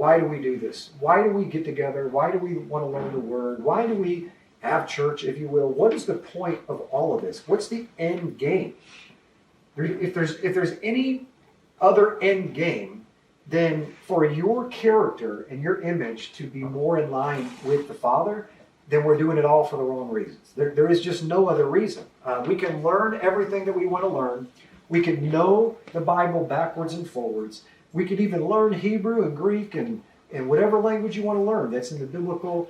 why do we do this? Why do we get together? Why do we want to learn the Word? Why do we have church, if you will? What is the point of all of this? What's the end game? If there's any other end game, then for your character and your image to be more in line with the Father, then we're doing it all for the wrong reasons. There is just no other reason. We can learn everything that we want to learn. We can know the Bible backwards and forwards. We could even learn Hebrew and Greek and whatever language you want to learn that's in the biblical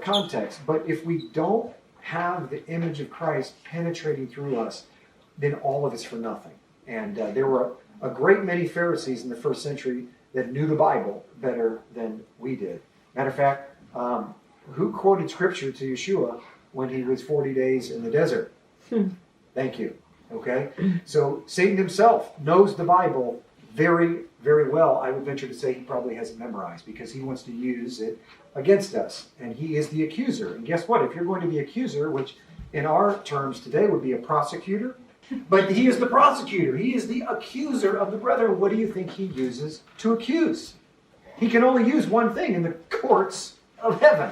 context. But if we don't have the image of Christ penetrating through us, then all of it's for nothing. And there were a great many Pharisees in the first century that knew the Bible better than we did. Matter of fact, who quoted Scripture to Yeshua when he was 40 days in the desert? Thank you. Okay? So Satan himself knows the Bible very, very well. I would venture to say he probably has it memorized because he wants to use it against us. And he is the accuser. And guess what? If you're going to be accuser, which in our terms today would be a prosecutor, but he is the prosecutor. He is the accuser of the brethren. What do you think he uses to accuse? He can only use one thing in the courts of heaven.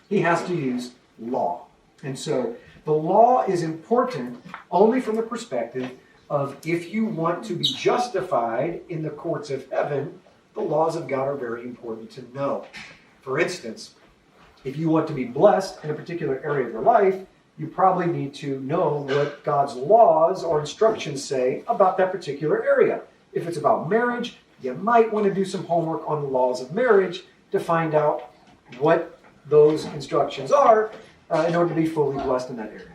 He has to use law. And so the law is important only from the perspective of if you want to be justified in the courts of heaven, the laws of God are very important to know. For instance, if you want to be blessed in a particular area of your life, you probably need to know what God's laws or instructions say about that particular area. If it's about marriage, you might want to do some homework on the laws of marriage to find out what those instructions are in order to be fully blessed in that area.